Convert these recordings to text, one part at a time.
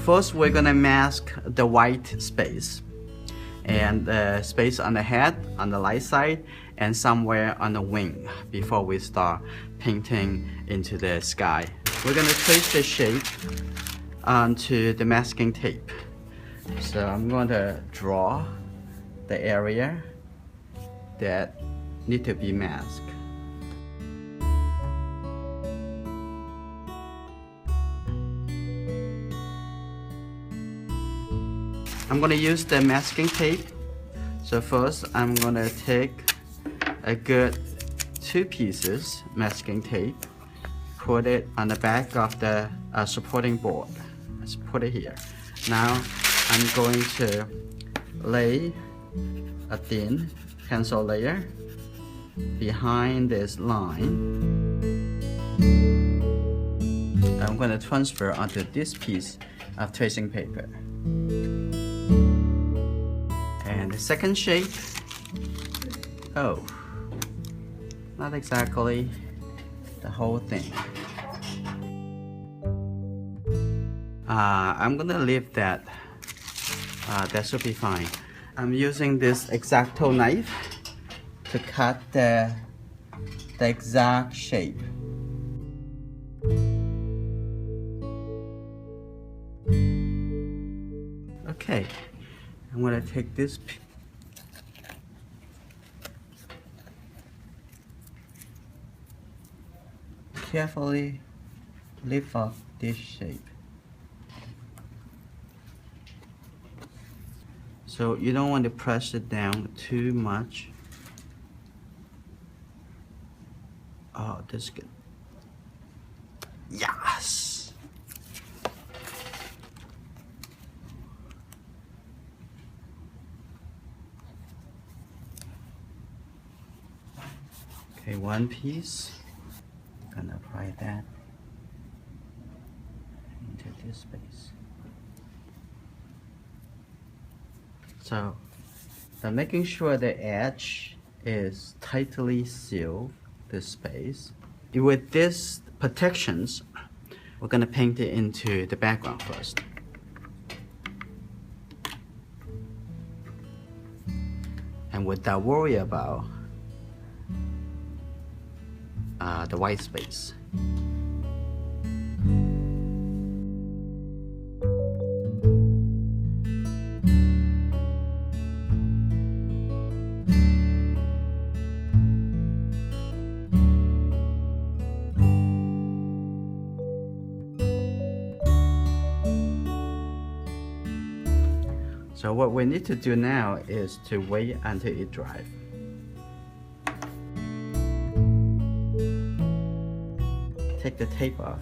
first we're gonna mask the white space and the space on the head, on the light side, and somewhere on the wing before we start painting into the sky. We're gonna trace the shape onto the masking tape. So I'm going to draw the area that need to be masked. I'm going to use the masking tape. So first I'm going to take a good 2 pieces masking tape, put it on the back of the supporting board. Let's put it here. Now I'm going to lay a thin pencil layer behind this line. I'm going to transfer onto this piece of tracing paper. And the second shape, oh, not exactly the whole thing. I'm gonna leave that. That should be fine. I'm using this x-acto knife to cut the exact shape. Okay, I'm gonna take this carefully lift off this shape. So you don't want to press it down too much. Oh, that's good. Yes! Okay, one piece. I'm gonna apply that into this space. So, making sure the edge is tightly sealed, this space. With these protections, we're going to paint it into the background first. And without worry about the white space. So what we need to do now is to wait until it dries. Take the tape off.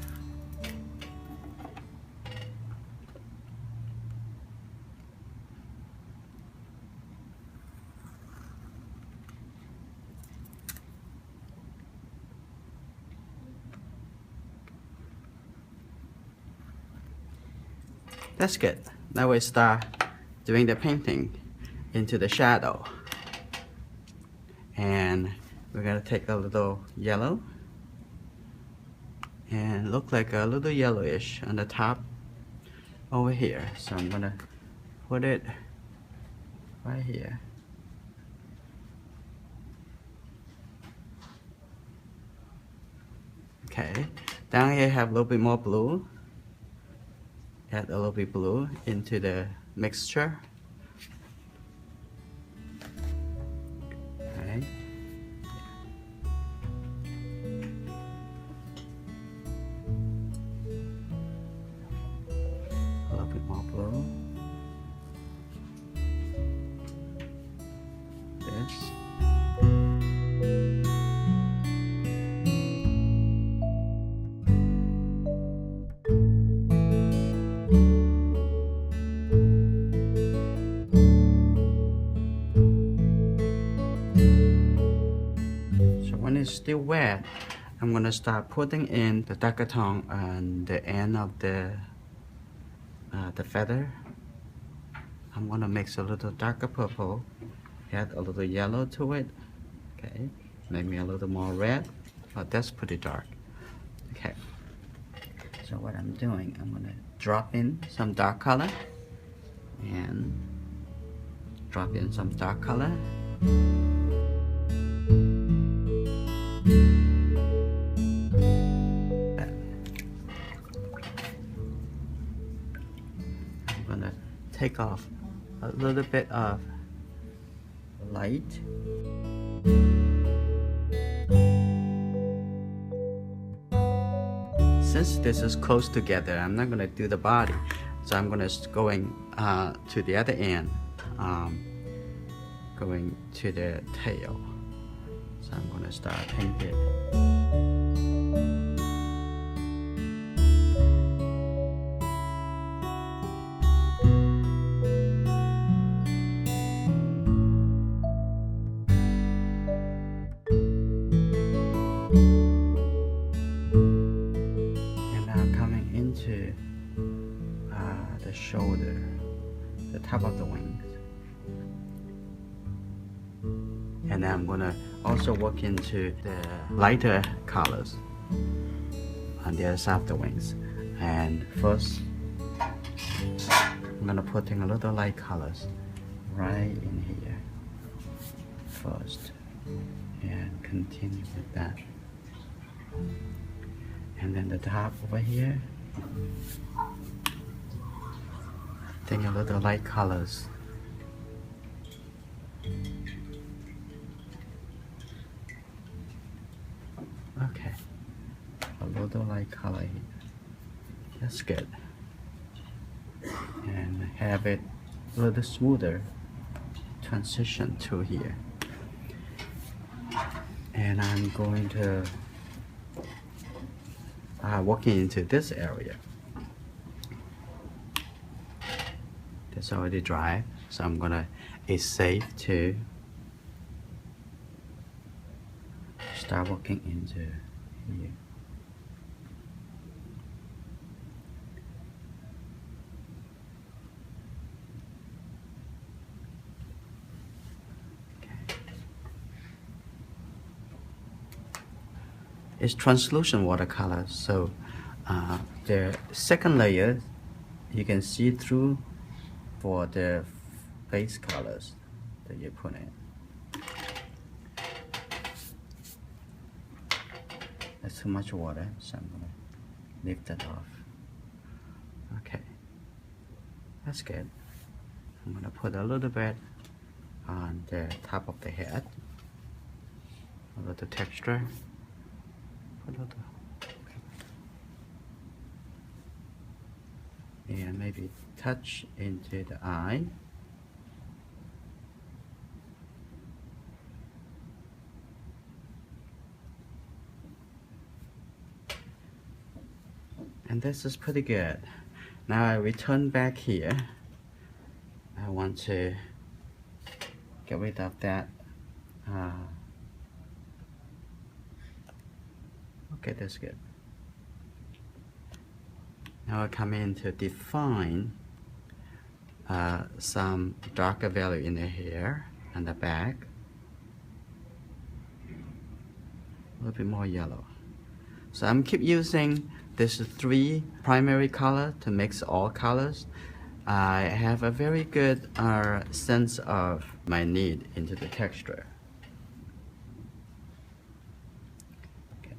That's good. Now we start doing the painting into the shadow. And we're gonna take a little yellow and look like a little yellowish on the top over here. So I'm gonna put it right here. Okay, down here I have a little bit more blue. Add a little bit blue into the mixture. Okay. A little bit more blue. This. When it's still wet, I'm gonna start putting in the darker tone on the end of the feather. I'm gonna mix a little darker purple, add a little yellow to it. Okay, maybe a little more red. Oh, that's pretty dark. Okay. So what I'm doing, I'm gonna drop in some dark color and drop in some dark color. I'm gonna take off a little bit of light. Since this is close together, I'm not gonna do the body, so I'm gonna going to the other end, going to the tail. So I'm gonna start painting. To the shoulder, the top of the wings, and then I'm gonna also work into the lighter colors on the other side of the wings. And first, I'm gonna put in a little light colors right in here first, and continue with that, and then the top over here. Take a little light colors. Okay, a little light color here. That's good. And have it a little smoother transition to here. And I'm going to walking into this area. It's already dry, so I'm gonna, it's safe to start working into here. Okay. It's translucent watercolor, so the second layer you can see through for the base colors that you put in. That's too much water, so I'm gonna lift that off. Okay, that's good. I'm gonna put a little bit on the top of the head, a little texture, put a little, and maybe touch into the eye. And this is pretty good. Now I return back here. I want to get rid of that. Okay, that's good. Now I come in to define some darker value in the hair and the back. A little bit more yellow. So I'm keep using this 3 primary color to mix all colors. I have a very good sense of my need into the texture. Okay.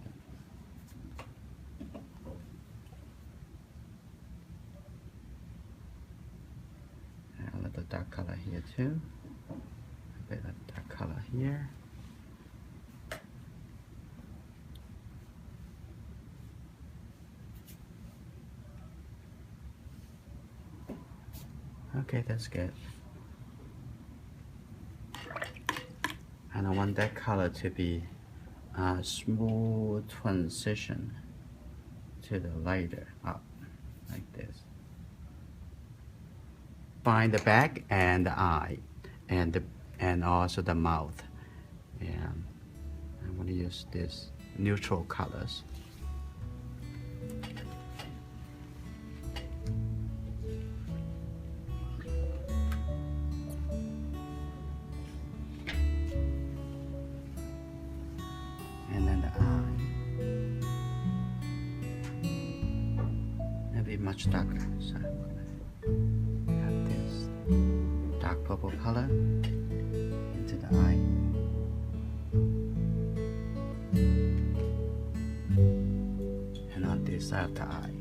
A little dark color here too. A bit of dark color here. Okay, that's good. And I want that color to be a smooth transition to the lighter up, like this. Find the back and the eye, and also the mouth. And I'm going to use this neutral colors. much darker. So I'm gonna have this dark purple color into the eye. And on this side of the eye.